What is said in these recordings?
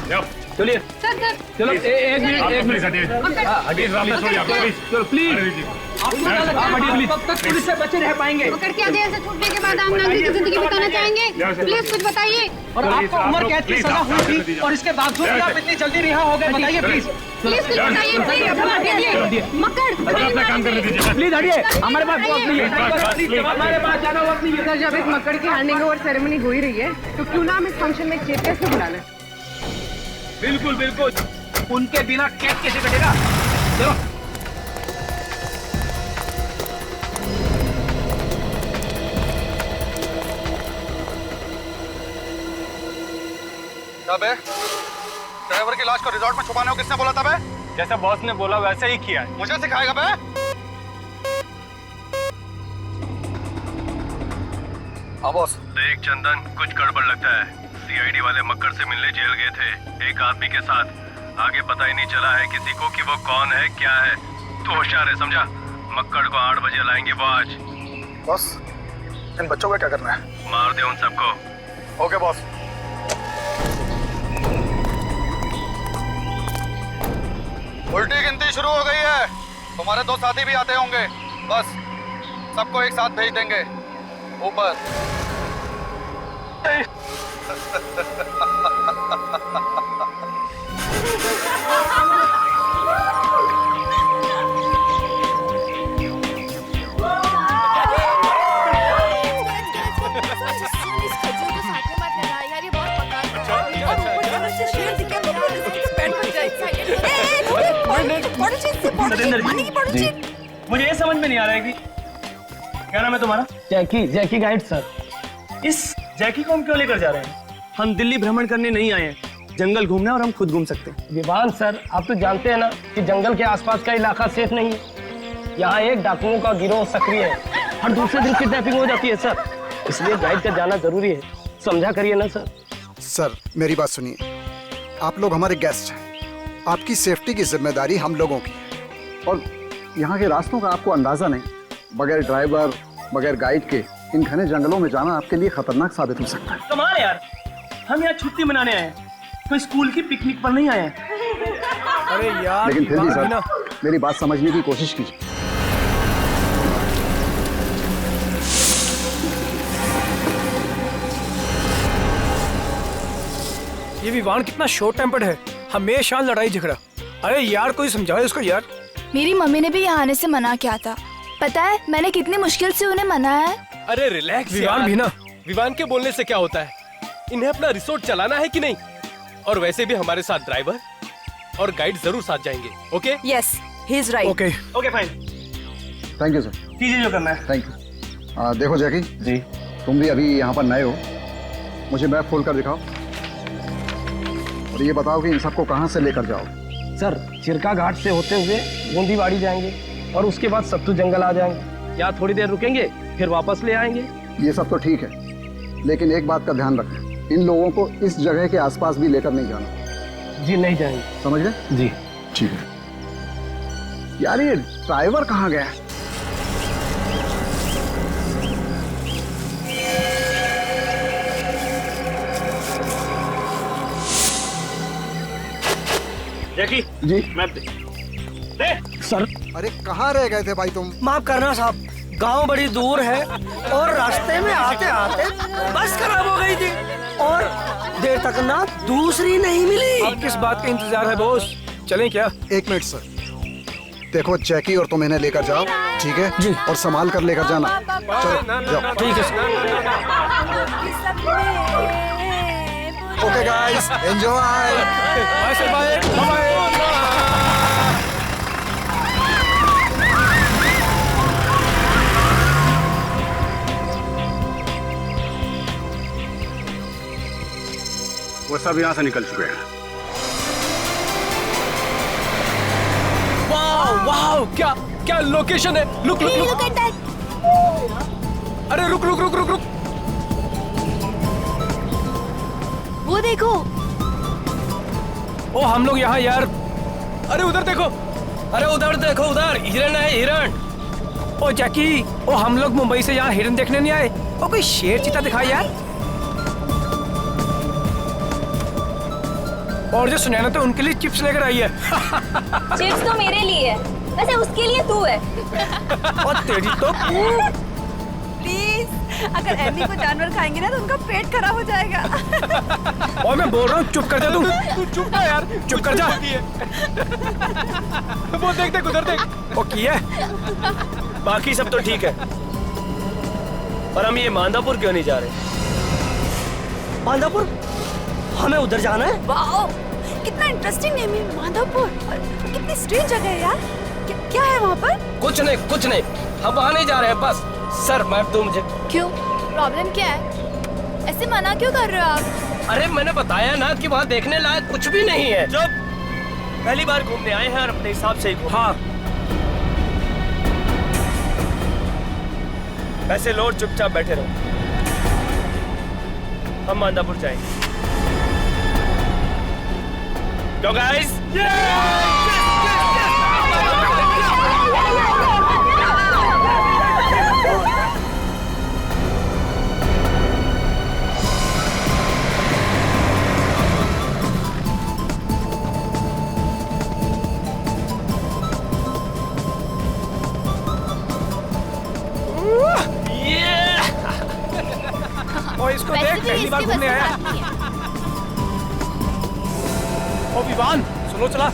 चलिए चलो एक मिनट हटिए सामने छोड़िए आप प्लीज। चलो प्लीज कब तक पुलिस से बचे रह पाएंगे? मकर क्या जेल से छूटने के बाद आप नागरिक की जिंदगी बिताना चाहेंगे? प्लीज कुछ बताइए। और आपको उम्र कैद की सजा हुई थी और इसके बावजूद भी आप इतनी जल्दी रिहा हो गए, बताइए प्लीज। प्लीज कुछ बताइए, प्लीज। मकर अपना काम करने दीजिए। प्लीज हटिए, हमारे पास वक्त नहीं है, हमारे पास ज्यादा वक्त नहीं है। सर, जब इस मकर की हैंडिंग ओवर सेरेमनी हो ही रही है तो क्यों ना हम इस फंक्शन में चीफ गेस्ट को बुला लें? बिल्कुल बिल्कुल, उनके बिना कैद कैसे कटेगा? चलो बे, ड्राइवर की लाश को रिजॉर्ट में छुपाने को किसने बोला था बे? जैसे बॉस ने बोला वैसे ही किया है। मुझे सिखाएगा बे? हाँ बॉस। देख चंदन, कुछ गड़बड़ लगता है। सीआईडी वाले मक्कर से मिलने जेल गए थे एक आदमी के साथ। आगे पता ही नहीं चला है किसी को कि वो कौन है क्या है। तू होशियार है, समझा? मक्कड़ को 8 बजे लाएंगे वो आज। बॉस, इन बच्चों का क्या करना है? मार दे उन सबको। Okay boss. उल्टी गिनती शुरू हो गई है। तुम्हारे 2 साथी भी आते होंगे। बस सबको एक साथ भेज देंगे ऊपर। जी, मुझे ये समझ में नहीं आ रहा है कि क्या नाम है तुम्हारा? जैकी गाइड सर। इस जैकी को हम क्यों लेकर जा रहे हैं? हम दिल्ली भ्रमण करने नहीं आए हैं, जंगल घूमना और हम खुद घूम सकते हैं। विवान सर, आप तो जानते हैं ना कि जंगल के आसपास का इलाका सेफ नहीं है। यहाँ एक डाकुओं का गिरोह सक्रिय है, हर दूसरे दिन किडनैपिंग हो जाती है सर, इसलिए गाइड का जाना जरूरी है। समझा करिए ना सर। सर मेरी बात सुनिए, आप लोग हमारे गेस्ट हैं, आपकी सेफ्टी की जिम्मेदारी हम लोगों की है। और यहाँ के रास्तों का आपको अंदाजा नहीं, बगैर ड्राइवर बगैर गाइड के इन घने जंगलों में जाना आपके लिए खतरनाक साबित हो सकता है। कमाल यार, हम यहाँ छुट्टी मनाने आए हैं, कोई स्कूल की पिकनिक पर नहीं आए हैं। अरे यार, लेकिन फिर भी सर मेरी बात समझने की कोशिश कीजिए। ये विवान कितना शॉर्ट टेम्पर्ड है, हमेशा लड़ाई झगड़ा। अरे यार कोई समझाए उसको यार। मेरी मम्मी ने भी यहाँ आने से मना किया था, पता है मैंने कितनी मुश्किल से उन्हें मनाया है। अरे रिलैक्स विवान भी ना। विवान के बोलने से क्या होता है? इन्हें अपना रिसोर्ट चलाना है कि नहीं? और वैसे भी हमारे साथ ड्राइवर और गाइड जरूर साथ जाएंगे। Okay? Yes, he is right. Okay okay fine, thank you sir. कीजिए जो करना है। Thank you. देखो जैकी जी, तुम भी अभी यहाँ पर नए हो, मुझे मैप खोल कर दिखाओ और ये बताओ कि इन सबको कहाँ से लेकर जाओ। सर चिरका घाट से होते हुए गोंदीवाड़ी जाएंगे और उसके बाद सत्तू जंगल आ जाएंगे। यहाँ थोड़ी देर रुकेंगे फिर वापस ले आएंगे। ये सब तो ठीक है, लेकिन एक बात का ध्यान रखें, इन लोगों को इस जगह के आसपास भी लेकर नहीं जाना। जी नहीं जाएंगे। समझ गए? जी ठीक है। यार ये ड्राइवर कहाँ गया? जैकी जी मैप दे। सर अरे कहाँ रह गए थे भाई तुम? माफ करना साहब, गांव बड़ी दूर है और रास्ते में आते आते बस खराब हो गई थी और देर तक ना दूसरी नहीं मिली। अब किस बात का इंतजार है बॉस, चलें क्या? 1 मिनट सर। देखो जैकी और तुम इन्हें लेकर जाओ, ठीक है जी, और संभाल कर लेकर जाना। चलो जाओ। ठीक है। Okay guys, enjoy. Bye sir, bye bye. वो सब यहाँ से निकल चुके हैं। वाह वाह, क्या क्या लोकेशन है। Look look look. अरे रुक रुक रुक रुक रुक। वो देखो। ओ हम लोग यहाँ यार। अरे उधर देखो। अरे उधर देखो, उधर हिरन है, हिरन। ओ जैकी, ओ हम लोग मुंबई से यहाँ हिरन देखने नहीं आए, ओ कोई शेर चीता दिखाई यार। और जो सुनैना तो उनके लिए चिप्स लेकर आई है। चिप्स तो मेरे लिए है, वैसे उसके लिए तू है। और तेरी तो प्लीज, अगर एमी को जानवर खाएंगे ना तो उनका पेट खराब हो जाएगा। और मैं बोल रहा हूँ चुप कर जा तू। तू चुप कर यार, चुप कर जा। वो देख देख उधर देख। वो किया बाकी सब तो ठीक है, पर हम ये मांदापुर क्यों नहीं जा रहे? मांधापुर? हमें उधर जाना है। वाओ, कितना इंटरेस्टिंग नेम है माधवपुर। कितनी स्ट्रेंज जगह है यार। क्या है वहाँ पर? कुछ नहीं, हम वहाँ नहीं जा रहे हैं बस। सर मैं तो मुझे क्यों, प्रॉब्लम क्या है? ऐसे मना क्यों कर रहे हो आप? अरे मैंने बताया ना कि वहाँ देखने लायक कुछ भी नहीं है। चुप, पहली बार घूमने आए हैं और अपने हिसाब से ही घूम। हाँ पैसे लो, चुपचाप बैठे रहो। हम मांदापुर जाएंगे। Go guys! और इसको देख, पहली बार घूमने आया। ओ विवान, सुनो चला।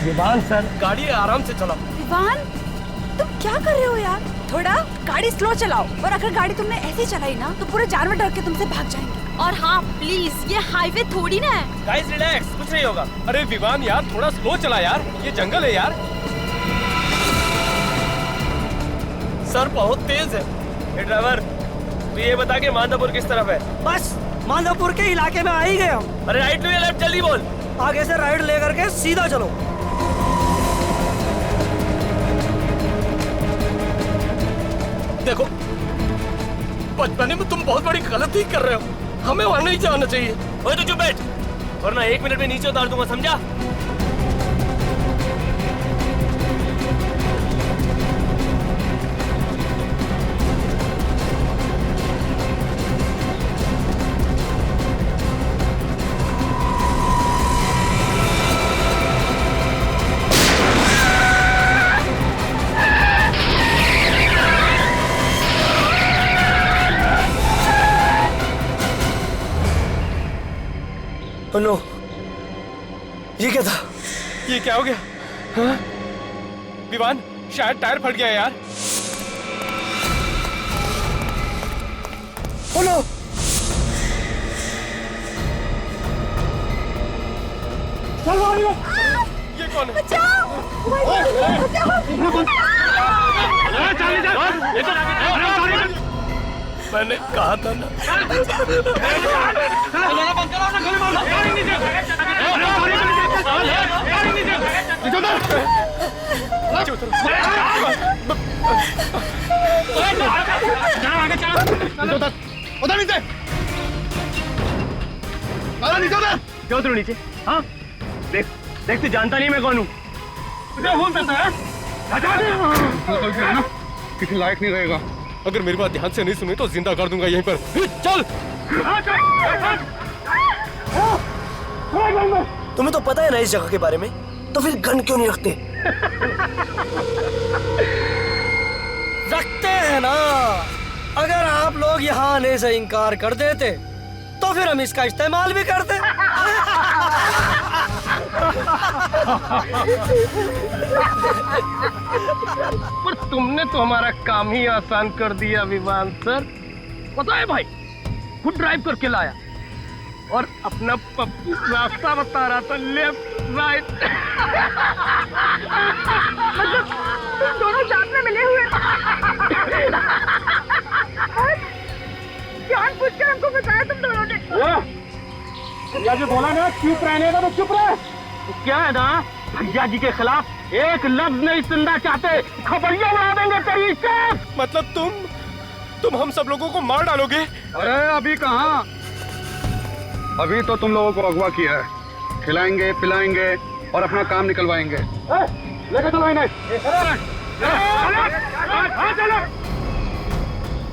विवान सर, गाड़ी आराम से चलाओ। विवान, तुम क्या कर रहे हो यार? थोड़ा गाड़ी स्लो चलाओ, और अगर गाड़ी तुमने ऐसे चलाई ना तो पूरे जानवर डर के तुमसे भाग जाएंगे। और हाँ प्लीज, ये हाईवे थोड़ी ना है। गाइस रिलैक्स, कुछ नहीं होगा। अरे विवान यार, थोड़ा स्लो चला यार, ये जंगल है यार। सर बहुत तेज है। ये ड्राइवर, तू ये बता के मांदापुर किस तरफ है? बस मांधापुर के इलाके में आ ही गए हम। अरे राइट टू या लेफ्ट, जल्दी बोल। आगे से राइट लेकर के सीधा चलो। देखो, बचपने में तुम बहुत बड़ी गलती कर रहे हो, हमें वहां नहीं जाना चाहिए। ओए तू चुप बैठ, वरना 1 मिनट में नीचे उतार दूंगा, समझा? नो, ये क्या था? ये क्या हो गया? हाँ? विवान, शायद टायर फट गया यार। Oh no! ये कौन है? मैंने कहा था ना। उधर नीचे, नीचे उधर। क्यों उतरो नीचे? हाँ देख देख, तू जानता नहीं मैं कौन हूँ। तुझे फोन करता है ना, किसी लायक नहीं रहेगा। अगर मेरी बात ध्यान से नहीं सुनी तो जिंदा कर दूंगा यहीं पर। चल। तुम्हें तो पता है ना इस जगह के बारे में, तो फिर गन क्यों नहीं रखते? रखते हैं ना। अगर आप लोग यहाँ आने से इनकार कर देते तो फिर हम इसका इस्तेमाल भी करते। पर तुमने तो हमारा काम ही आसान कर दिया विवान सर। पता है भाई, खुद ड्राइव करके लाया और अपना पप्पू रास्ता बता रहा था, लेफ्ट राइट। मतलब तुम दोनों साथ में मिले हुए जानबूझ कर हमको बताया तुम दोनों ने। भैया जी बोला ना चुप रहने का, तो चुप रहे। तो क्या है ना, भैया जी के खिलाफ एक लफ्ज नहीं सुनना चाहते, खबरियां उड़ा देंगे तेरी से। मतलब तुम हम सब लोगों को मार डालोगे? अरे अभी कहाँ, अभी तो तुम लोगों को अगवा किया है, खिलाएंगे पिलाएंगे और अपना काम निकलवाएंगे। लेके चलो इन्हें।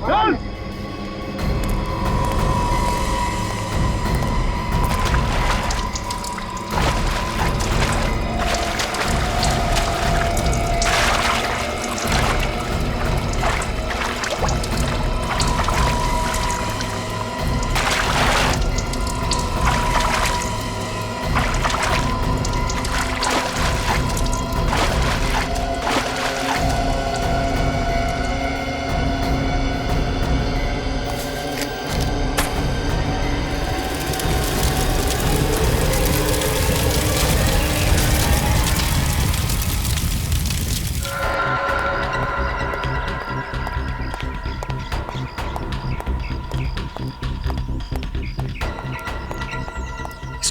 चल।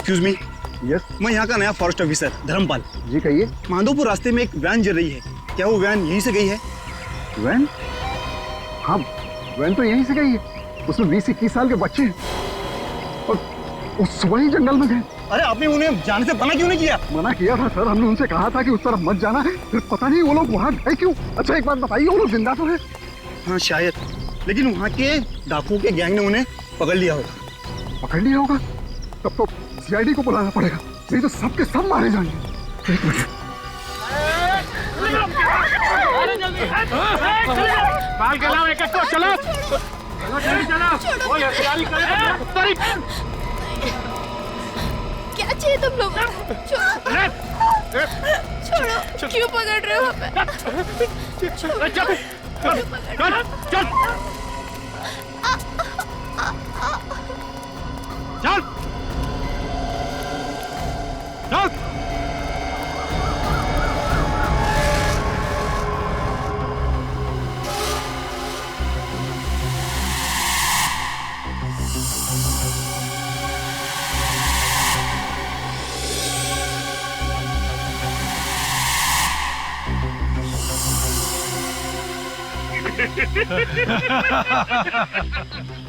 Excuse me. यस। मैं यहाँ का नया फॉरेस्ट ऑफिसर धर्मपाल। जी कहिए। माधोपुर रास्ते में एक वैन जल रही है, क्या वो वैन यहीं से गई है? वैन? हाँ, वैन तो यहीं से गई है। उसमें 20-21 साल के बच्चे हैं और उस सुबह ही जंगल में गए। अरे आपने उन्हें जाने से मना क्यों नहीं किया? मना किया था सर, हमने उनसे कहा था कि उस तरफ मत जाना है, फिर पता नहीं वो लोग वहाँ गए क्यों। अच्छा एक बात बताइए, वो लोग जिंदा तो है? हाँ शायद, लेकिन वहाँ के डाकुओं के गैंग ने उन्हें पकड़ लिया होगा। पकड़ लिया होगा? तब तो सीआईडी को बुलाना पड़ेगा, नहीं तो सबके सब मारे जाएंगे। एक मिनट। बाल के लाओ, एक एक को चलो चलो। क्या चाहिए तुम लोग? छोड़ो, क्यों पकड़ रहे हो हमें? चल चल चल चल चल।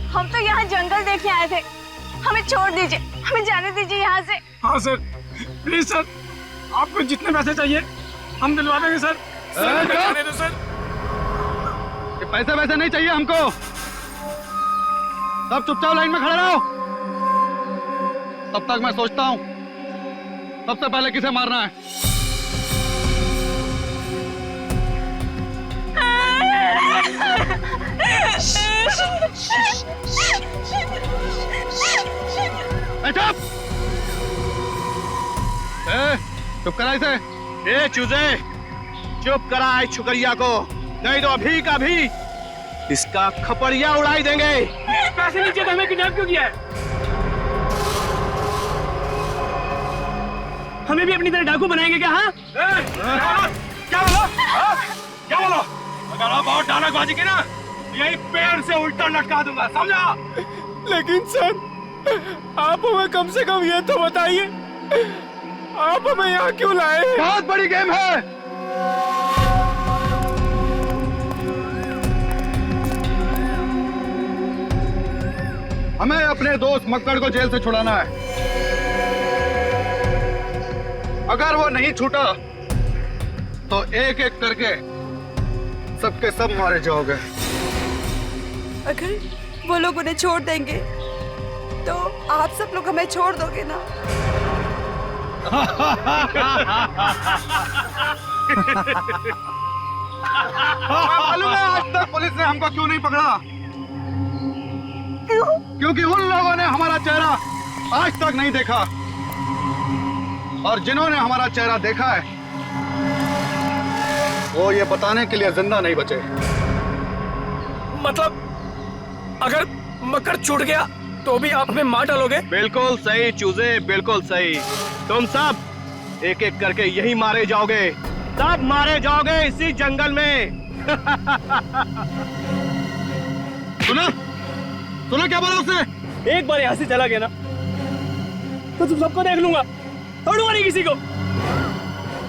हम तो यहाँ जंगल देखे आए थे, हमें छोड़ दीजिए, हमें जाने दीजिए यहाँ से। हाँ सर, प्लीज सर, आपको जितने पैसे चाहिए हम दिलवा देंगे सर। जाने दो सर। ये पैसे वैसे नहीं चाहिए हमको, सब चुपचाप लाइन में खड़े रहो। तब तक मैं सोचता हूँ सबसे पहले किसे मारना है। चुप करा इसे। ए चूजे, चुप करा इस छुकरिया को, नहीं तो अभी का भी इसका खपड़िया उड़ाई देंगे। पैसे नीचे तो हमें किडनैप क्यों किया है? हमें भी अपनी तरह डाकू बनाएंगे क्या? हाँ क्या बोलो? क्या बोलो? अगर आप और डायलॉगबाजी की ना, यही पेड़ से उल्टा लटका दूंगा, समझा? लेकिन सर, आप हमें कम से कम ये तो बताइए, आप हमें यहाँ क्यों लाए? बहुत बड़ी गेम है। हमें अपने दोस्त मक्कड़ को जेल से छुड़ाना है। अगर वो नहीं छूटा तो एक एक करके सबके सब मारे जाओगे। अगर वो लोग उन्हें छोड़ देंगे तो आप सब लोग हमें छोड़ दोगे ना? मालूम है आज तक पुलिस ने हमको क्यों नहीं पकड़ा? क्यों? क्योंकि उन लोगों ने हमारा चेहरा आज तक नहीं देखा, और जिन्होंने हमारा चेहरा देखा है वो ये बताने के लिए जिंदा नहीं बचे। मतलब अगर मकर छूट गया तो भी आप हमें मार डालोगे? बिल्कुल सही चूजे, बिल्कुल सही। तुम सब एक एक करके यही मारे जाओगे, सब मारे जाओगे इसी जंगल में। सुना? सुना क्या बोला उसने? एक बार यहाँ से चला गया ना तो तुम सबको देख लूंगा, छोड़ूंगा नहीं किसी को।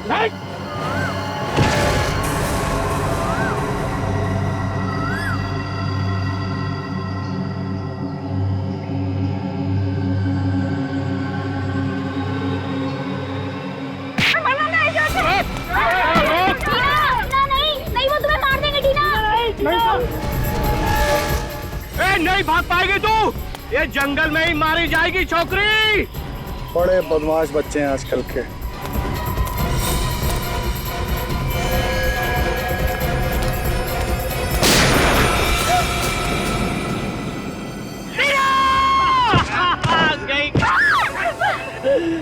नहीं, वो तुम्हें मार देंगे टीना। नहीं भाग पाएगी तू, ये जंगल में ही मारी जाएगी छोकरी। बड़े बदमाश बच्चे हैं आजकल के।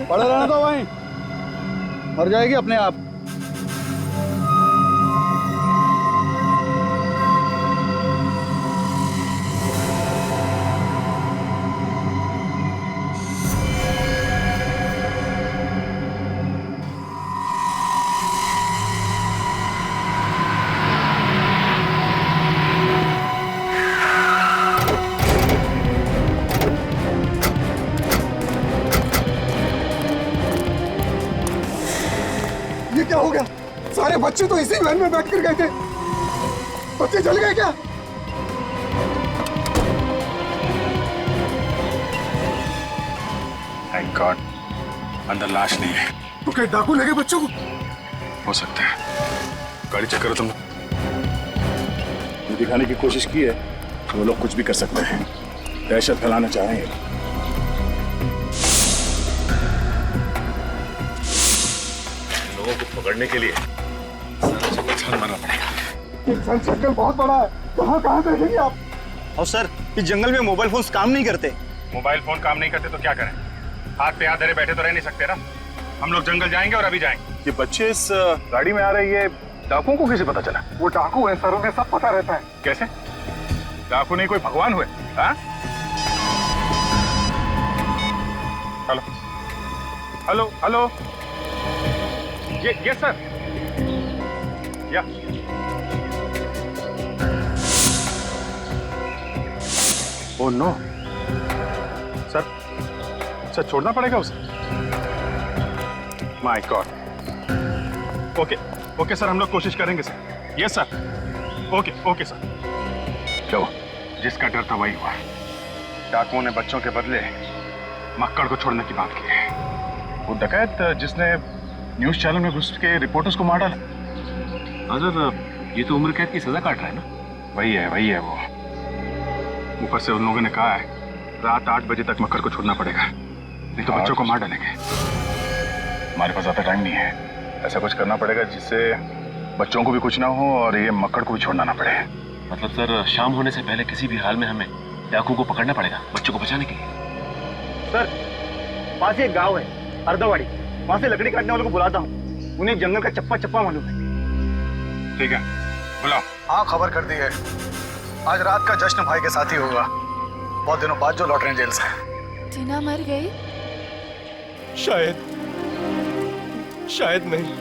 पड़े रहना तो वहीं, मर जाएगी अपने आप। ये क्या हो गया? सारे बच्चे तो इसी वैन में बैठ कर गए थे। बच्चे जल गए क्या? थैंक गॉड अंदर लाश नहीं है। तो क्या डाकू ले गए बच्चों को? हो सकता है। गाड़ी चेक करो तुम। ये दिखाने की कोशिश की है वो लोग कुछ भी कर सकते हैं, दहशत फैलाना चाह रहे हैं। लोगों को पकड़ने के लिए सारा मारना पड़ेगा। ये सन सर्कल बहुत बड़ा है, कहाँ देखेंगे आप? और सर इस जंगल में मोबाइल फोन काम नहीं करते। मोबाइल फोन काम नहीं करते तो क्या करें? हाथ पे हाथ धरे बैठे तो रह नहीं सकते ना। हम लोग जंगल जाएंगे और अभी जाएंगे। ये बच्चे इस गाड़ी में आ रहे हैं, ये डाकुओं को कैसे पता चला? वो डाकू है सर, उन्हें सब पता रहता है। कैसे? डाकू नहीं कोई भगवान हुए? हाँ? हेलो हेलो हेलो, ये सर, या ओह नो सर, सर छोड़ना पड़ेगा उसे। My God. Okay okay sir, हम लोग कोशिश करेंगे sir. Yes sir, okay okay sir. चलो, जिसका डर था वही हुआ। डाकुओं ने बच्चों के बदले मक्कड़ को छोड़ने की बात की है। वो डकैत जिसने न्यूज चैनल में घुस के रिपोर्टर्स को मार डाला। ये तो उम्र कैद की सजा काट रहा है ना? वही है वो। ऊपर से उन लोगों ने कहा है रात 8 बजे तक मक्कड़ को छोड़ना पड़ेगा, नहीं तो बच्चों को मार डालेंगे। हमारे पास ज्यादा टाइम नहीं है। ऐसा कुछ करना पड़ेगा जिससे बच्चों को भी कुछ ना हो और ये मक्कड़ को भी छोड़ना ना पड़े। मतलब सर शाम होने से पहले किसी भी हाल में हमें डाकू को पकड़ना पड़ेगा बच्चों को बचाने के लिए। सर पास ही एक गाँव है अर्दावाड़ी, वहाँ से लकड़ी काटने वालों को बुलाता हूँ। उन्हें जंगल का चप्पा चप्पा मालूम है। ठीक है बुलाओ। हाँ खबर कर दी है। आज रात का जश्न भाई के साथ ही होगा, बहुत दिनों बाद जो लौट रहे हैं जेल से। टीना मर गई? शायद नहीं,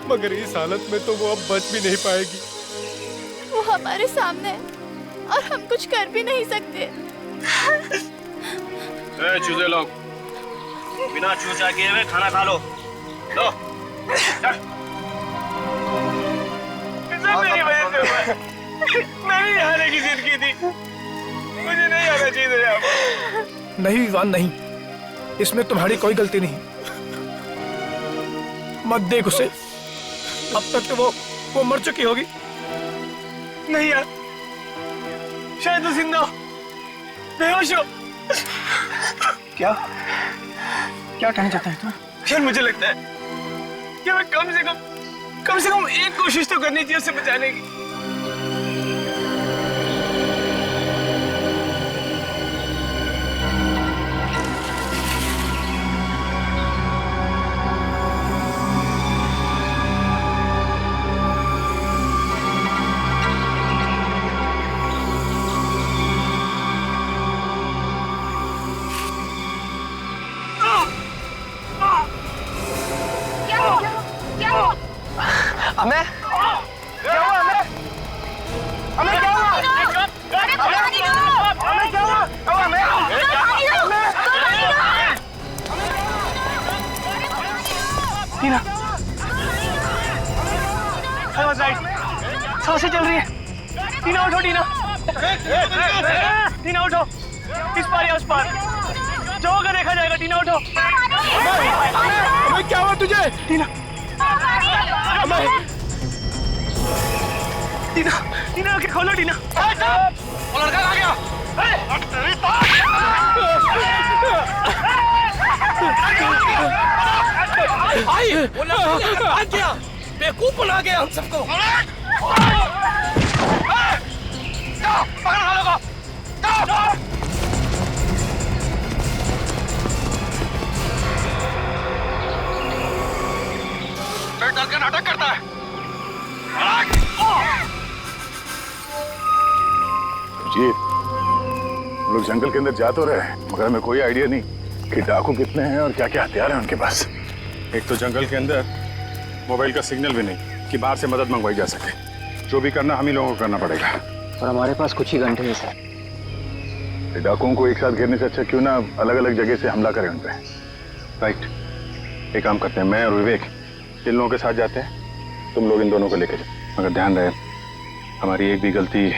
मगर इस हालत में तो वो अब बच भी नहीं पाएगी। वो हमारे सामने है और हम कुछ कर भी नहीं सकते। चूजे लोग बिना चूचा किए हुए खाना खा लो। लो मेरी वजह से हुआ है। मैं भी हारने की जिद की थी, मुझे नहीं आना चाहिए था। नहीं विवान नहीं, इसमें तुम्हारी कोई गलती नहीं। मत देख उसे, अब तक तो वो मर चुकी होगी। नहीं यार, शायद वो जिंदा हो, बेहोश हो। क्या कहना चाहता है तुम? यार मुझे लगता है कि मैं कम से कम एक कोशिश तो करनी चाहिए उसे बचाने की। हमें क्या हुआ? हमें क्या हुआ? टीना, सांसें चल रही है। टीना उठो, टीना उठो, इस पार या उस पार जो होगा देखा जाएगा। टीना उठो। क्या हुआ तुझे? टीना, टीना आंखें खोलो। टीना, वो लड़का कहाँ गया? वो लड़का गया, बेवकूफ बना गया हम सबको। पकड़ लोगों को। डर के नाटक करता है। जी हम लोग जंगल के अंदर जा तो रहे हैं, मगर हमें कोई आइडिया नहीं कि डाकू कितने हैं और क्या क्या हथियार हैं उनके पास। एक तो जंगल के अंदर मोबाइल का सिग्नल भी नहीं कि बाहर से मदद मंगवाई जा सके। जो भी करना हम ही लोगों को करना पड़ेगा। और हमारे पास कुछ ही घंटे हैं सर। डाकुओं को एक साथ घेरने से अच्छा क्यों ना अलग अलग जगह से हमला करें उन पे। राइट, एक काम करते हैं, मैं और विवेक इन लोगों के साथ जाते हैं, तुम लोग इन दोनों को लेके जाओ। मगर ध्यान रहे, हमारी एक भी गलती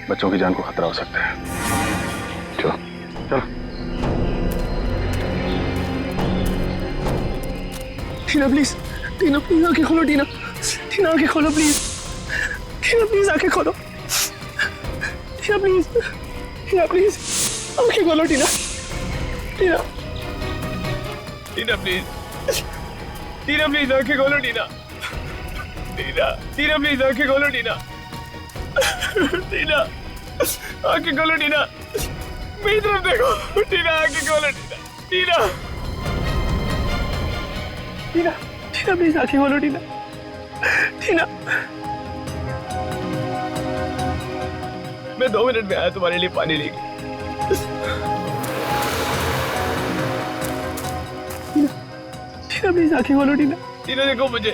बच्चों की जान को खतरा हो सकता है। चलो चलो। टीना प्लीज, टीना प्लीज आंखें खोलो, टीना, टीना आंखें खोलो प्लीज, टीना प्लीज आंखें खोलो, टीना प्लीज, टीना प्लीज आंखें खोलो, टीना, टीना, टीना प्लीज, टीना प्लीज आंखें खोलो, टीना, टीना, टीना प्लीज आंखें खोलो, टीना, टीना आंखें खोलो, टीना, मेरी तरफ देखो, टीना आंखें खोलो, टीना, टीना, टीना, टीना प्लीज आंखें खोलो, टीना, टीना। मैं 2 मिनट में आया तुम्हारे लिए पानी लेके। टीना, टीना प्लीज आंखें खोलो, टीना, टीना देखो मुझे,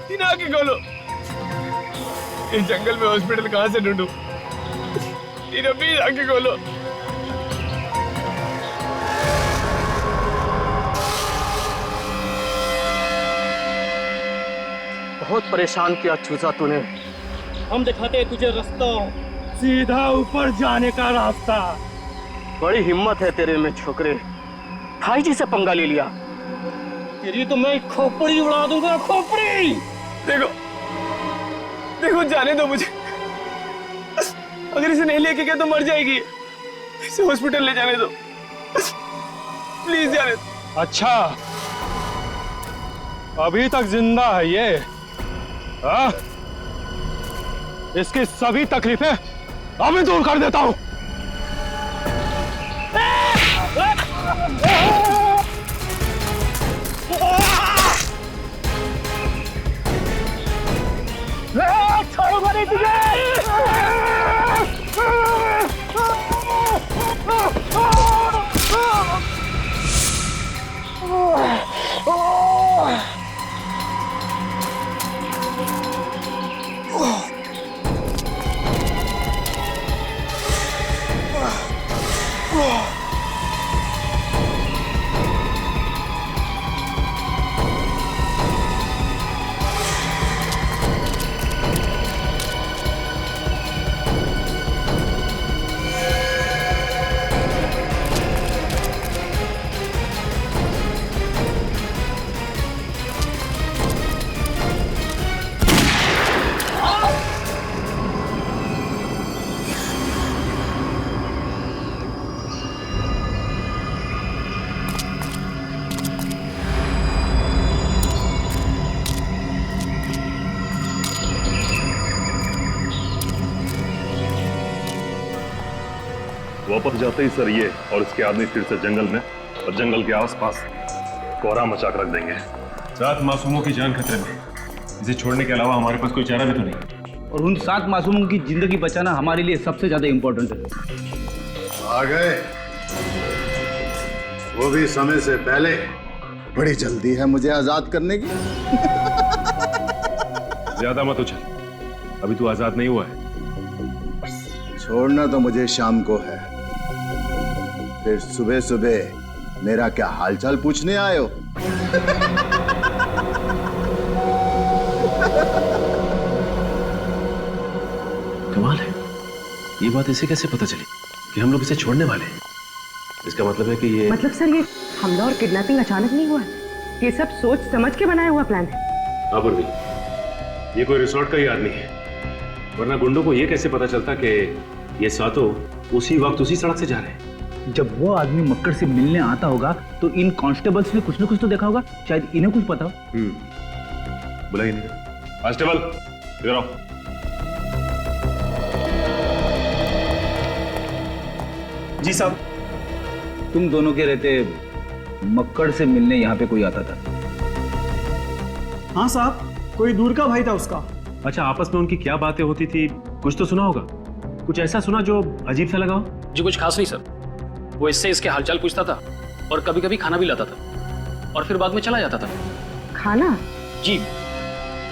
टीना आंखें खोलो। इस जंगल में हॉस्पिटल कहाँ से ढूंढूं? टीना प्लीज आंखें खोलो। बहुत परेशान किया चूजा तूने। हम दिखाते हैं तुझे रास्ता, सीधा ऊपर जाने का रास्ता। बड़ी हिम्मत है तेरे में छोकरे, भाई जी से पंगा ले लिया। तेरी तो मैं खोपड़ी उड़ा दूंगा, खोपड़ी। देखो देखो, जाने दो मुझे, अगर इसे नहीं लेके गया तो मर जाएगी, इसे हॉस्पिटल ले जाने दो, प्लीज जाने दो। अच्छा, अभी तक जिंदा है ये? हाँ? इसकी सभी तकलीफें अभी दूर कर देता हूं। छोड़ूंगा नहीं तुझे। वापस जाते ही सर ये और इसके आदमी फिर से जंगल में और जंगल के आसपास कोहरा मचा कर रख देंगे। 7 मासूमों की जान खतरे में, इसे छोड़ने के अलावा हमारे पास कोई चारा भी तो नहीं। और उन 7 मासूमों की जिंदगी बचाना हमारे लिए सबसे ज्यादा इंपॉर्टेंट है। आ गए, वो भी समय से पहले। बड़ी जल्दी है मुझे आजाद करने की। ज्यादा मत उछल, अभी तू आजाद नहीं हुआ है। छोड़ना तो मुझे शाम को है, फिर सुबह सुबह मेरा क्या हालचाल पूछने आए हो? कमाल है, ये बात इसे कैसे पता चली कि हम लोग इसे छोड़ने वाले हैं? इसका मतलब है कि ये मतलब सर, ये हमला और किडनैपिंग अचानक नहीं हुआ है, ये सब सोच समझ के बनाया हुआ प्लान है। हाँ पूर्वी, ये कोई रिसोर्ट का ही आदमी है, वरना गुंडों को ये कैसे पता चलता कि ये सातों उसी वक्त उसी सड़क से जा रहे हैं? जब वो आदमी मक्कर से मिलने आता होगा तो इन कांस्टेबल्स ने कुछ न कुछ तो देखा होगा, शायद इन्हें कुछ पता हो। बुलाइए नहीं। कांस्टेबल इधर आओ। जी साहब। तुम दोनों के रहते मक्कड़ से मिलने यहाँ पे कोई आता था? हाँ साहब, कोई दूर का भाई था उसका। अच्छा, आपस में उनकी क्या बातें होती थी, कुछ तो सुना होगा? कुछ ऐसा सुना जो अजीब सा लगा हो? जी कुछ खास नहीं सर, वो इससे इसके हालचाल पूछता था और कभी कभी खाना भी लाता था और फिर बाद में चला जाता था। खाना? जी,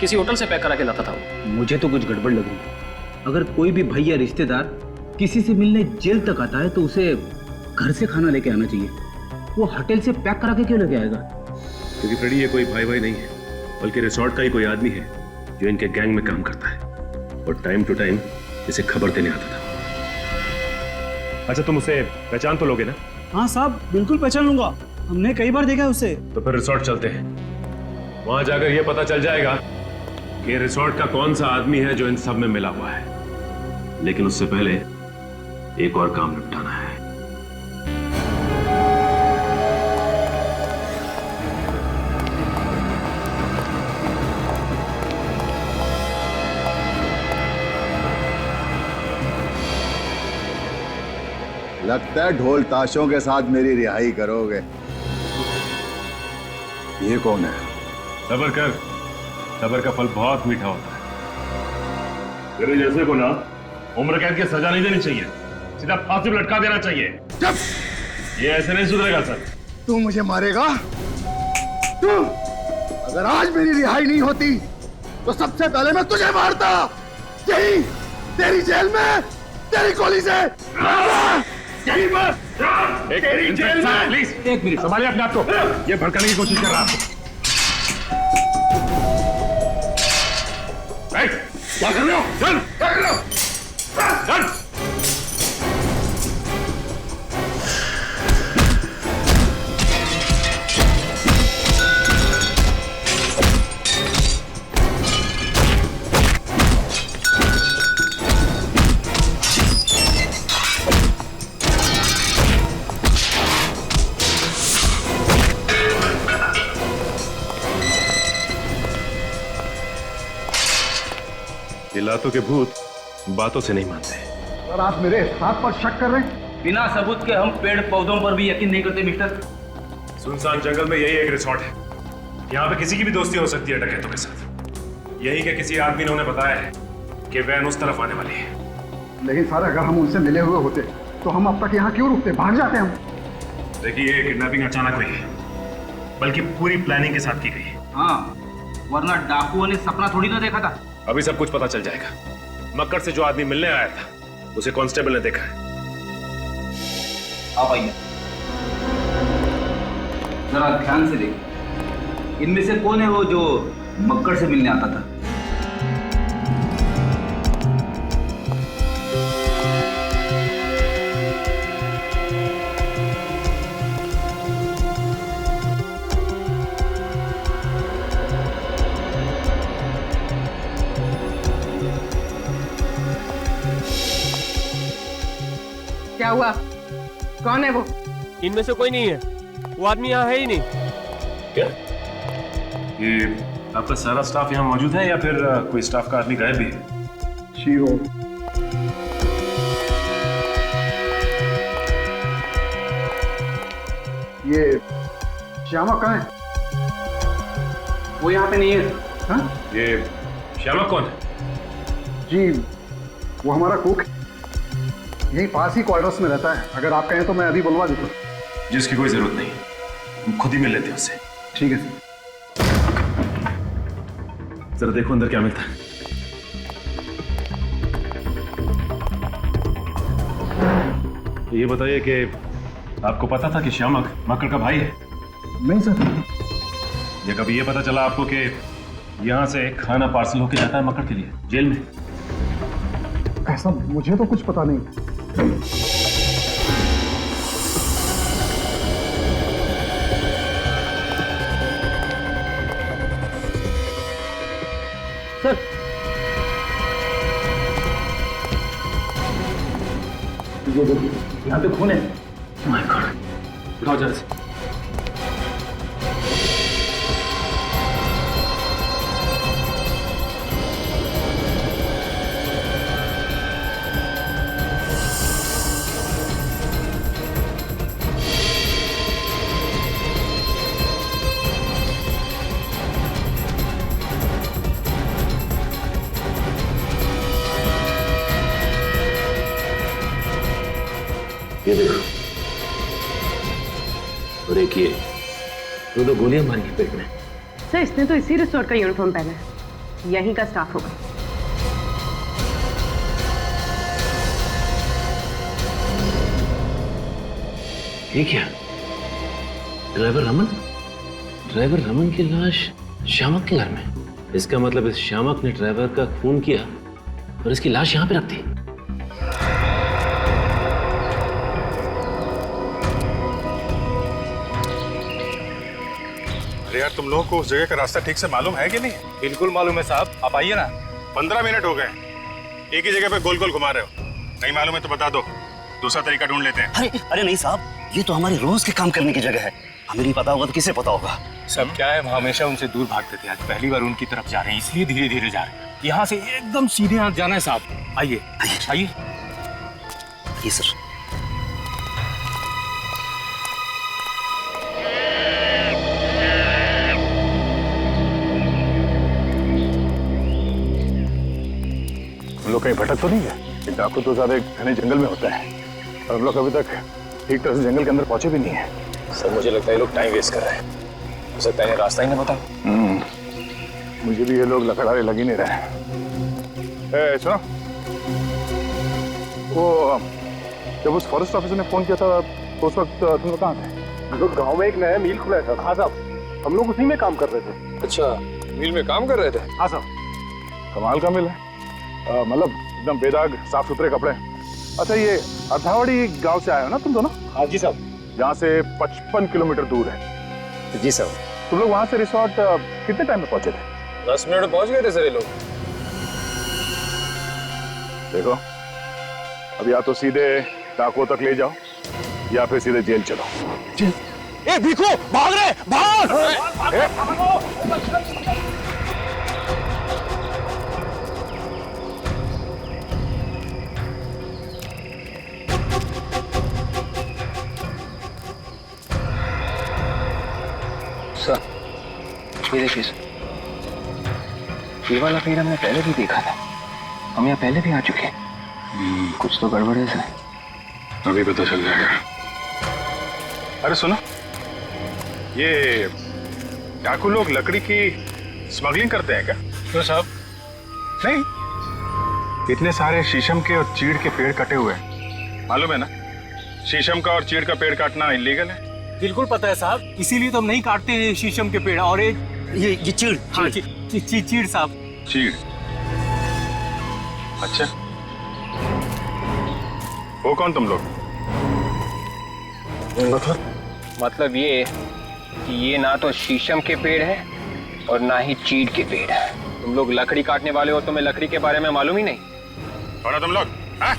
किसी होटल से पैक करा के लाता था वो। मुझे तो कुछ गड़बड़ लग रही है। अगर कोई भी भाई या रिश्तेदार किसी से मिलने जेल तक आता है तो उसे घर से खाना लेके आना चाहिए। वो होटल से पैक करा के क्यों लेके आएगा? क्योंकि फ्रेडी ये कोई भाई नहीं है, बल्कि रिसोर्ट का ही कोई आदमी है जो इनके गैंग में काम करता है और टाइम टू टाइम इसे खबर देने आता था। अच्छा, तुम उसे पहचान तो लोगे ना? हाँ साहब, बिल्कुल पहचान लूंगा, हमने कई बार देखा उसे। तो फिर रिसोर्ट चलते हैं, वहां जाकर ये पता चल जाएगा कि रिसोर्ट का कौन सा आदमी है जो इन सब में मिला हुआ है। लेकिन उससे पहले एक और काम निपटाना है। लगता है ढोल ताशों के साथ मेरी रिहाई करोगे। ये कौन है? सबर कर, सबर का फल बहुत मीठा होता है। तेरे जैसे को ना उम्र कैद की सजा नहीं देनी चाहिए, सीधा फांसी पर लटका देना चाहिए। ये ऐसे नहीं सुधरेगा सर। तू मुझे मारेगा? तू? अगर आज मेरी रिहाई नहीं होती तो सबसे पहले मैं तुझे मारता, यही तेरी जेल में, तेरी गोली से। यही बात तेरी जेल में। प्लीज एक मिनट संभालिए अपने आप को, ये भड़काने की कोशिश कर रहा है। क्या कर रहे हो? चल, क्या कर रहे हो? चल। लातों के भूत बातों से नहीं मानते। सर, आप मेरे हाथ पर शक कर रहे हैं? बिना सबूत के हम पेड़ पौधों पर भी यकीन नहीं करते मिस्टर। सुनसान जंगल में यही एक रिसोर्ट है, यहाँ पे किसी की भी दोस्ती हो सकती है डकैतों के साथ। यही के किसी आदमी ने उन्हें बताया है कि वैन उस तरफ आने वाली है। लेकिन सर, अगर हम उनसे मिले हुए होते तो हम अब तक यहाँ क्यों रुकते? भाग जाते हम। देखिए, किडनैपिंग अचानक हुई है, बल्कि पूरी प्लानिंग के साथ की गई है। हाँ, वरना डाकुओं ने सपना थोड़ी ना देखा था। अभी सब कुछ पता चल जाएगा। मक्कर से जो आदमी मिलने आया था उसे कांस्टेबल ने देखा है। आप आइए, जरा ध्यान से देखिए, इनमें से कौन है वो जो मक्कर से मिलने आता था? क्या हुआ? कौन है वो? इनमें से कोई नहीं है, वो आदमी यहाँ है ही नहीं। क्या ये आपका सारा स्टाफ यहाँ मौजूद है या फिर कोई स्टाफ का आदमी गायब भी है? शीरो, ये श्यामा कहाँ है? वो यहाँ पे नहीं है। हाँ? ये श्यामा कौन है? जी, वो हमारा कुक है, यही पास ही क्वार्टर्स में रहता है। अगर आप कहें तो मैं अभी बुलवा देता हूँ। जिसकी कोई जरूरत नहीं, हम खुद ही मिल लेते हैं उससे। ठीक है सर। जरा देखो अंदर क्या मिलता है। ये बताइए कि आपको पता था कि श्यामक मक्कर का भाई है? नहीं सर। या कभी ये पता चला आपको कि यहाँ से खाना पार्सल होके जाता है मक्कर के लिए जेल में? ऐसा मुझे तो कुछ पता नहीं। सर, ये देखिए, यहाँ पे खून है। माय गॉड, उठाओ जरा से। ये देखो, और एक ये दो गोलियां मारी हैं पेट में। सर, इसने तो इसी रिसोर्ट का यूनिफॉर्म पहना है, यहीं का स्टाफ होगा। ये क्या? ड्राइवर रमन? ड्राइवर रमन की लाश श्यामक के घर में। इसका मतलब इस श्यामक ने ड्राइवर का खून किया और इसकी लाश यहाँ पे रख दी। अरे यार, तुम लोगों को उस जगह का रास्ता ठीक से मालूम है कि नहीं? बिल्कुल मालूम है साहब, आप आइए ना। 15 मिनट हो गए, एक ही जगह पे गोल गोल घुमा रहे हो। नहीं मालूम है तो बता दो, दूसरा तरीका ढूंढ लेते हैं। अरे नहीं साहब, ये तो हमारे रोज के काम करने की जगह है। हमें नहीं पता होगा तो किसे पता होगा? सब क्या है, हम हमेशा उनसे दूर भागते थे, आज पहली बार उनकी तरफ जा रहे हैं, इसलिए धीरे धीरे जा रहे हैं। यहाँ से एकदम सीधे हाथ जाना है साहब। आइए आइए जी सर। हम लोग कहीं भटक तो नहीं है? डाकू तो ज्यादा घने जंगल में होता है और हम लोग अभी तक ठीक तरह से जंगल के अंदर पहुंचे भी नहीं है। सर मुझे लगता है ये लोग टाइम वेस्ट कर रहे हैं, हो सकता है रास्ता ही नहीं पता। मुझे भी ये लोग लकड़ारे लग ही नहीं रहे हैं। सुनो, वो जब उस फॉरेस्ट ऑफिसर ने फोन किया था तो उस वक्त तुम लोग कहाँ थे? हम लोग गाँव में एक नया मिल खुला था। हाँ साहब, हम लोग उसी में काम कर रहे थे। अच्छा, मिल में काम कर रहे थे? हाँ साहब। कमाल का मिल है, मतलब एकदम बेदाग साफ सुथरे कपड़े। अच्छा, ये अर्थावड़ी गांव से आए हो ना तुम दोनों? हाँ जी साहब। जहाँ से 55 किलोमीटर दूर है। जी साहब। तुम लोग वहां से रिसोर्ट कितने टाइम में पहुंचे थे? 10 मिनट में पहुंच गए थे सर ये लोग। देखो, अब या तो सीधे डाकुओं तक ले जाओ या फिर सीधे जेल चलो। जेल? ए भिखू, भाग रहे, भाग! सर, ये देखिए, ये वाला पेड़ हमने पहले भी देखा था। हम यहाँ पहले भी आ चुके हैं। कुछ तो गड़बड़ है सर। अभी पता चल जाएगा। अरे सुनो, ये डाकू लोग लकड़ी की स्मगलिंग करते हैं क्या? तो साहब नहीं, इतने सारे शीशम के और चीड़ के पेड़ कटे हुए हैं, मालूम है ना? शीशम का और चीड़ का पेड़ काटना इलीगल है। बिल्कुल पता है साहब, इसीलिए तो हम नहीं काटते हैं शीशम के पेड़। और ये चीड़। हाँ, चीड़ साहब। चीड़? अच्छा, वो कौन तुम लोग? मतलब ये कि ये ना तो शीशम के पेड़ है और ना ही चीड़ के पेड़ है। तुम लोग लकड़ी काटने वाले हो, तुम्हें लकड़ी के बारे में मालूम ही नहीं। कौन है तुम लोग? हाँ?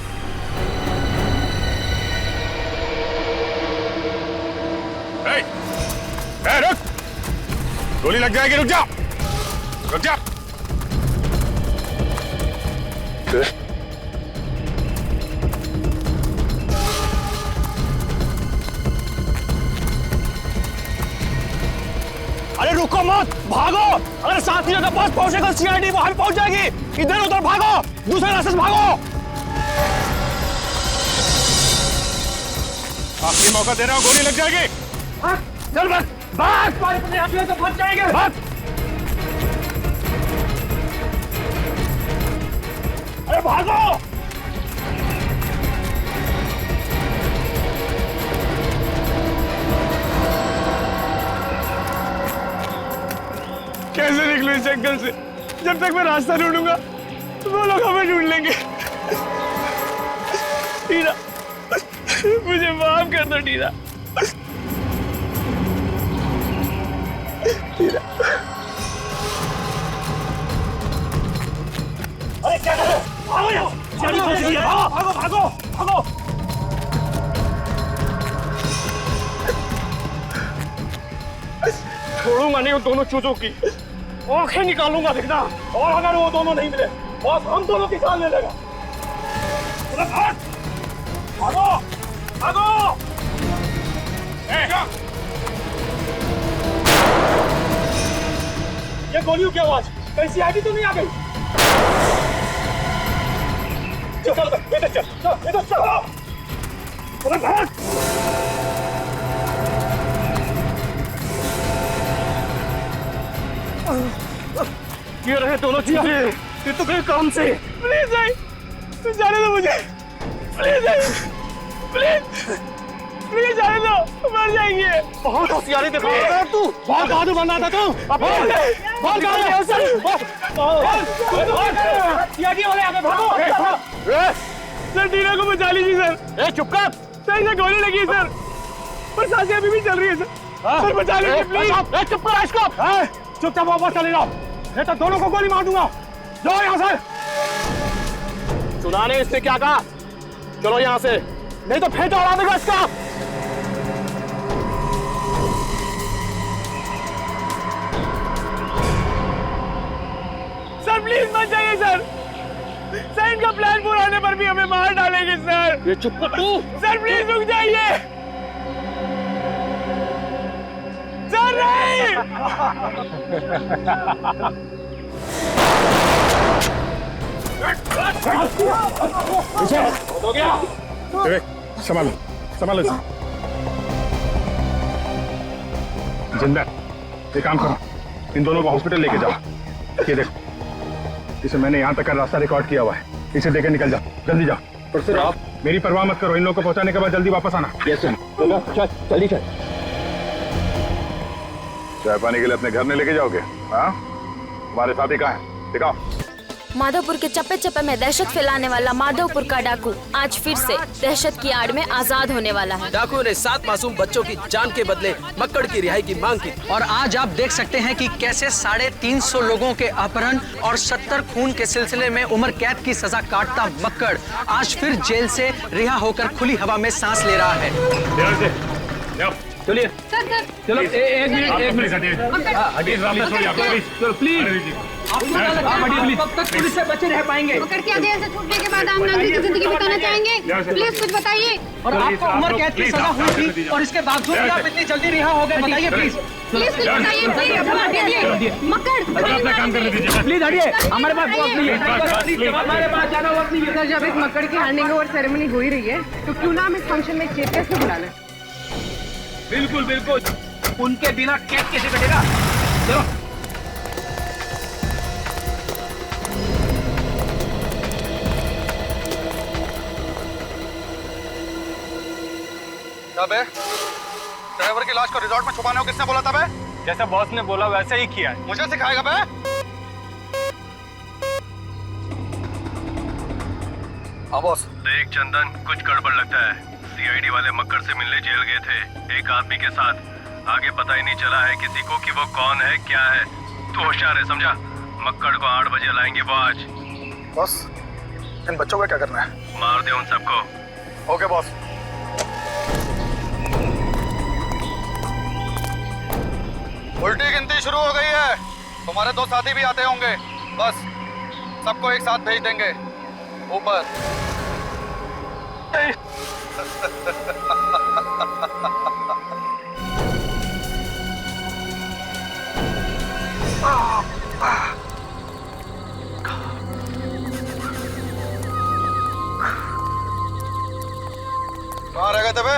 रुक! गोली लग जाएगी, रुक जा! रुक जा! अरे रुको मत, भागो! अगर साथ ही पास पहुंचेगा सीआईडी वहां पहुंच जाएगी। इधर उधर भागो, दूसरे रास्ते से भागो। आखिरी मौका दे रहा हूं, गोली लग जाएगी। चल बस, भाग! तो फंस जाएंगे। भाग! अरे भागो! कैसे निकलूं इस जंगल से? जब तक मैं रास्ता ढूंढूंगा वो लोग हमें ढूंढ लेंगे। टीना, मुझे माफ कर दो टीना। अरे क्या कर रहे हो? भागो यहाँ! भागो भागो भागो! छोड़ूंगा नहीं उन दोनों चूजों की, आंखें निकालूंगा देखना। और अगर वो दोनों नहीं मिले बस हम दोनों की जान ले लेगा। भाग! भागो भागो! ये गोलियों की आवाज कहीं सीआईडी तो नहीं आ गई? चल इधर चल, इधर चल। अरे भाग! ये रहे दोनों चीजें, ये तो गए काम से। प्लीज आई, जाने दो मुझे, प्लीज आई, प्लीज। प्लीज जाने दो, मर जाएंगे। बहुत होशियारी दिखा रहा है तू। बहुत बहादुर बंदा था तू। बहुत बहादुर सर। सीआईडी वाले आगे भागो। सर टीना को बचा लीजिए सर। ए चुप कर। सर इसे गोली लगी है सर, पर सांसें अभी भी चल रही है सर। सर बचा लीजिए प्लीज। चुप कर इसको। चुपचाप वापस चले जाओ, नहीं तो दोनों को गोली मार दूंगा। जाओ यहाँ से। सुना ने इसने क्या कहा? चलो यहाँ से, नहीं तो फेंटा उड़ा देगा इसका। सर प्लीज मत जाइए सर। सर इनका प्लान पूरा होने पर भी हमें मार डालेंगे सर। ये चुप कर तू। सर प्लीज रुक जाइए। सर नहीं। हो गया। संभालो संभालो इसे। जिंदा, एक काम करो, इन दोनों को हॉस्पिटल लेके जाओ। ये देखो, इसे मैंने यहाँ तक का रास्ता रिकॉर्ड किया हुआ है। इसे देकर निकल जाओ, जल्दी जाओ। पर सर आप मेरी परवाह मत करो, इन लोगों को पहुंचाने के बाद जल्दी वापस आना। Yes sir. चल जल्दी चल। चाय पानी के लिए अपने घर में लेके जाओगे? हाँ, तुम्हारे साथी कहाँ है? दिखाओ। माधवपुर के चप्पे चप्पे में दहशत फैलाने वाला माधवपुर का डाकू आज फिर से दहशत की आड़ में आजाद होने वाला है। डाकू ने 7 मासूम बच्चों की जान के बदले मक्कड़ की रिहाई की मांग की। और आज आप देख सकते हैं कि कैसे 350 लोगों के अपहरण और 70 खून के सिलसिले में उम्र कैद की सजा काटता मक्कड़ आज फिर जेल से रिहा होकर खुली हवा में सांस ले रहा है। चलिए चलो एक मिनट चलो प्लीज कब तक पुलिस से बचे रह पाएंगे? मक्कड़ की जेल से छूटने के बाद आप नागरिक की जिंदगी बिताना चाहेंगे? प्लीज कुछ बताइए। और आपको उम्र कैद की सजा हुई थी और इसके बावजूद भी आप इतनी जल्दी रिहा हो गए, बताइए प्लीज। प्लीज कुछ बताइए। मक्कड़ अपना काम करने दीजिए। प्लीज हटिए, हमारे पास वक्त नहीं है। हमारे पास ज्यादा वक्त नहीं है सर। जब इस मक्कड़ की हैंडिंग ओवर सेरेमनी हो ही रही है तो क्यों ना हम इस फंक्शन में चीफ गेस्ट को बुला लें? बिल्कुल बिल्कुल, उनके बिना केक कैसे कटेगा? चलो क्या बे? ड्राइवर की लाश को रिजॉर्ट में छुपाने को किसने बोला था बे? जैसे बॉस ने बोला वैसे ही किया है। मुझे सिखाएगा बे? हाँ बॉस। देख चंदन, कुछ गड़बड़ लगता है। सीआईडी वाले मक्कड़ से मिलने जेल गए थे एक आदमी के साथ। आगे पता ही नहीं चला है किसी को कि वो कौन है क्या है। तू होशियार है, समझा? मक्कड़ को 8 बजे लाएंगे वो आज। बॉस, इन बच्चों का क्या करना है? मार दे उन सबको। Okay boss. उल्टी गिनती शुरू हो गई है। तुम्हारे 2 साथी भी आते होंगे, बस सबको एक साथ भेज देंगे ऊपर। कहाँ रह गए थे बे?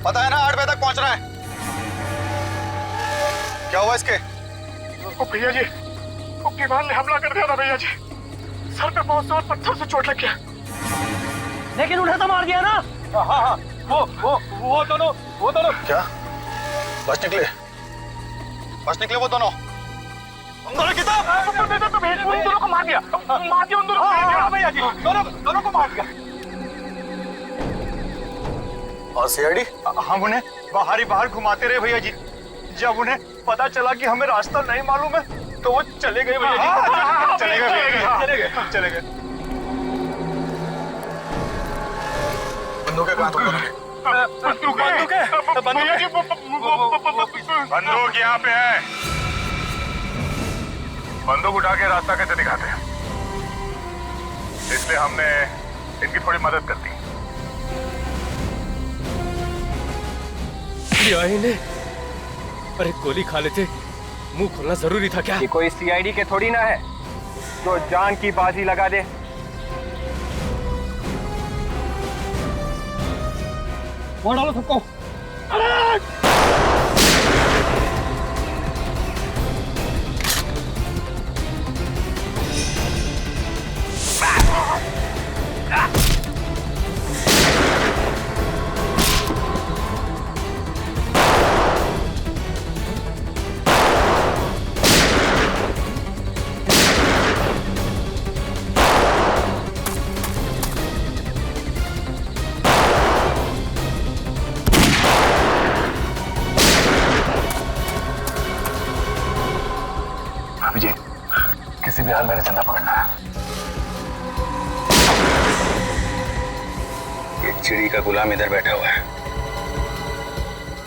पता है ना 8 बजे तक पहुंचना है। क्या हुआ इसके? भैया जी, दीवार ने हमला कर दिया था भैया जी। सर पे बहुत जोर पत्थर से चोट लग गया। लेकिन उन्हें तो मार दिया ना। हाँ, वो दोनों क्या बच निकले? बच निकले वो दोनों? उन दोनों की उन दोनों को मार दिया उन दोनों को भैया जी, दोनों को मार दिया। और सीआईडी? हम उन्हें बाहर घुमाते रहे भैया जी। जब उन्हें पता चला कि हमें रास्ता नहीं मालूम है तो वो चले गए भैया जी। चले गए। बंदूकें कहाँ तुम दोनों की? बंदूक यहाँ पे है। बंदूक उठा के रास्ता कैसे दिखाते हैं, इसलिए हमने इनकी थोड़ी मदद कर दी। अरे गोली खा लेते, मुंह खोलना जरूरी था क्या? ये कोई सीआईडी के थोड़ी ना है जो जान की बाजी लगा दे। मार डालो सबको। अभिजीत, किसी भी हाल में चंदा पकड़ना है। एक चिड़ी का गुलाम इधर बैठा हुआ है,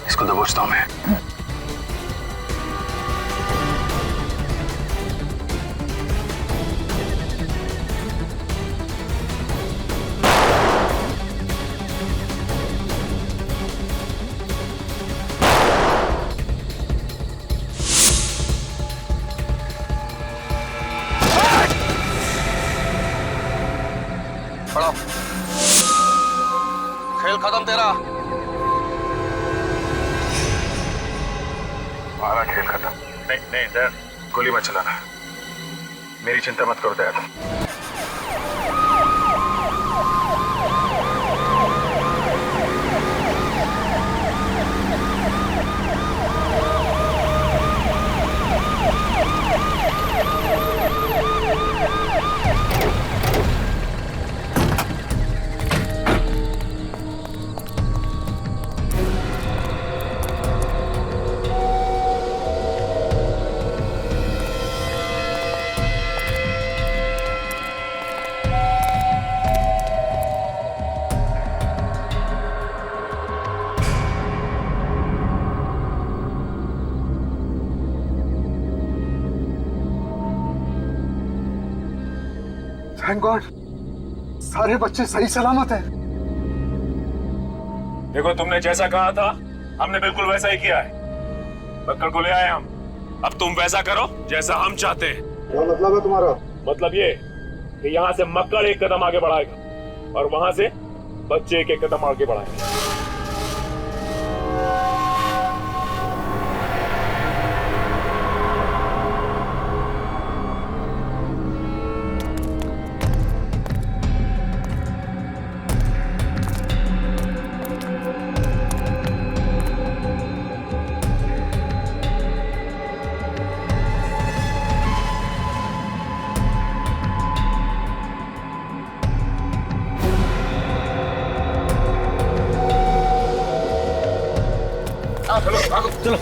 इसको दबोचता हूं मैं। पढ़ो। खेल खत्म तेरा। हमारा खेल खत्म। नहीं नहीं दया, गोली मत चलाना। मेरी चिंता मत करो दया तुम। थैंक गॉड, सारे बच्चे सही सलामत हैं। देखो, तुमने जैसा कहा था हमने बिल्कुल वैसा ही किया है। मक्कड़ को ले आए हम। अब तुम वैसा करो जैसा हम चाहते हैं। क्या मतलब है तुम्हारा? मतलब ये कि यहाँ से मक्कड़ एक कदम आगे बढ़ाएगा और वहां से बच्चे एक कदम आगे बढ़ाएंगे। चलो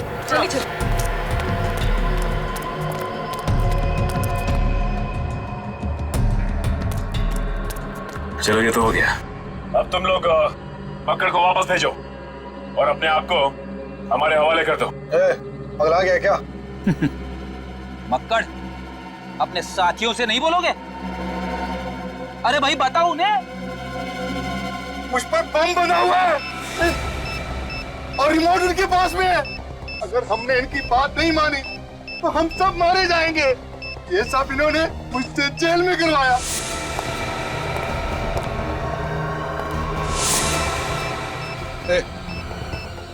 चलो, ये तो हो गया। अब तुम लोग मक्कड़ को वापस भेजो और अपने आप को हमारे हवाले कर दो। पगला गया क्या? मक्कड़, अपने साथियों से नहीं बोलोगे? अरे भाई बताओ उन्हें। मुझ पर बम बना हुआ है और रिमोट उनके पास में है। अगर हमने इनकी बात नहीं मानी तो हम सब मारे जाएंगे। ये सब इन्होंने मुझसे जेल में करवाया।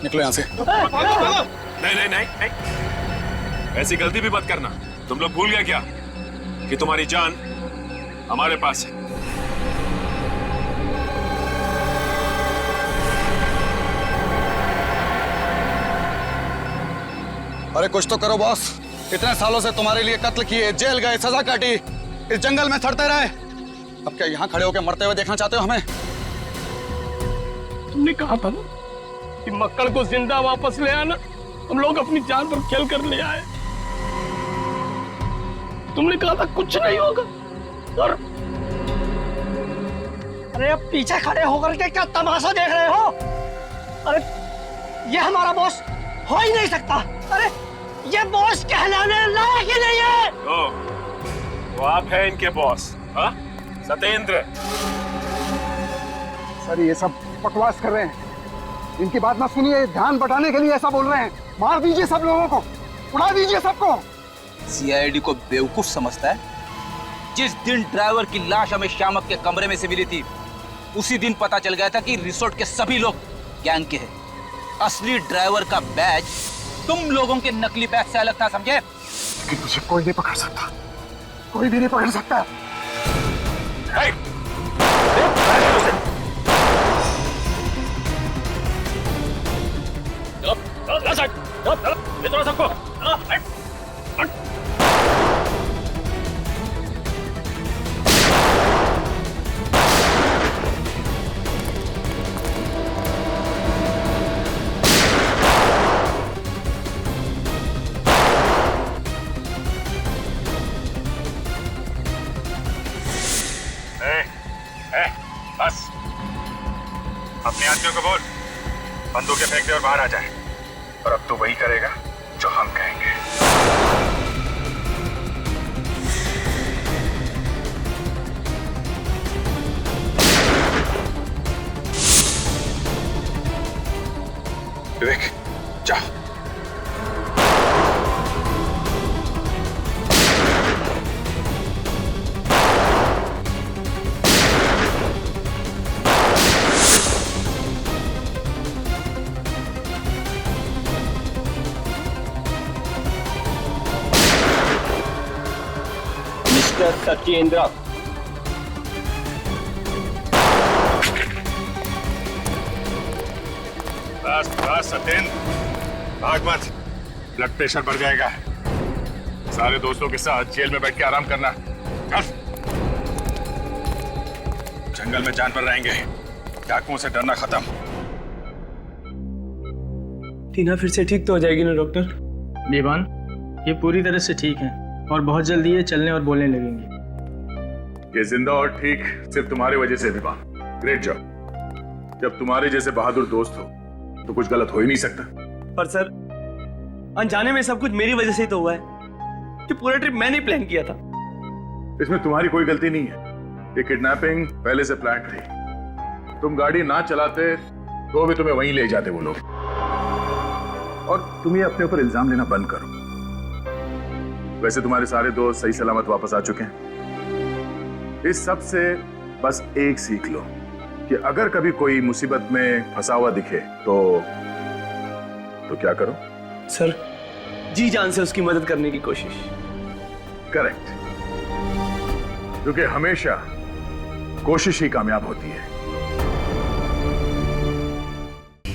निकलो यहाँ से। नहीं नहीं नहीं नहीं, ऐसी गलती भी मत करना। तुम लोग भूल गए क्या कि तुम्हारी जान हमारे पास है। अरे कुछ तो करो बॉस। इतने सालों से तुम्हारे लिए कत्ल किए, जेल गए, सजा काटी, इस जंगल में सड़ते रहे। अब क्या यहाँ खड़े होकर मरते हुए देखना चाहते हो हमें? तुमने कहा था ना कि मक्कड़ को जिंदा वापस ले आना। हम लोग अपनी जान पर खेल कर ले आए। तुमने कहा था कुछ नहीं होगा और अरे अब पीछे खड़े होकर के क्या तमाशा देख रहे हो? अरे ये हमारा बॉस हो ही नहीं सकता। अरे ये बॉस कहलाने लायक ही नहीं है। तो आप हैं इनके बॉस? हाँ, सत्येंद्र। सर ये सब बकवास कर रहे हैं। इनकी बात मत सुनिए, ध्यान बटाने के लिए ऐसा बोल रहे हैं। मार दीजिए सब लोगों को, उड़ा दीजिए सबको। सीआईडी को बेवकूफ समझता है। जिस दिन ड्राइवर की लाश हमें शामक के कमरे में से मिली थी, उसी दिन पता चल गया था कि रिसोर्ट के सभी लोग गैंग के हैं। असली ड्राइवर का बैज तुम लोगों के नकली बैज से अलग था, समझे? लेकिन मुझे कोई नहीं पकड़ सकता, कोई भी नहीं पकड़ सकता। सबको को बोल बंदूकें फेंक दे और बाहर आ जाए। और अब तू वही करेगा जो हम कहेंगे। विवेक जा। मिस्टर सत्येंद्र, बस बस सत्येंद्र, भाग मत, ब्लड प्रेशर बढ़ जाएगा। सारे दोस्तों के साथ जेल में बैठ के आराम करना। चल। जंगल में जानवर रहेंगे, डाकुओं से डरना खत्म। टीना फिर से ठीक तो हो जाएगी ना डॉक्टर? बेबान, ये पूरी तरह से ठीक है और बहुत जल्दी ये चलने और बोलने लगेंगे। ये जिंदा और ठीक सिर्फ तुम्हारी वजह से विवान। Great job. जब तुम्हारे जैसे बहादुर दोस्त हो तो कुछ गलत हो ही नहीं सकता। पर सर, अनजाने में सब कुछ मेरी वजह से ही तो हुआ है। कि पूरा ट्रिप मैंने प्लान किया था। इसमें तुम्हारी कोई गलती नहीं है। ये किडनैपिंग पहले से प्लान थी। तुम गाड़ी ना चलाते तो भी तुम्हें वहीं ले जाते वो लोग। और तुम ये अपने ऊपर इल्जाम लेना बंद करो। वैसे तुम्हारे सारे दोस्त सही सलामत वापस आ चुके हैं। इस सब से बस एक सीख लो कि अगर कभी कोई मुसीबत में फंसा हुआ दिखे तो क्या करो? सर, जी जान से उसकी मदद करने की कोशिश। करेक्ट। क्योंकि हमेशा कोशिश ही कामयाब होती है।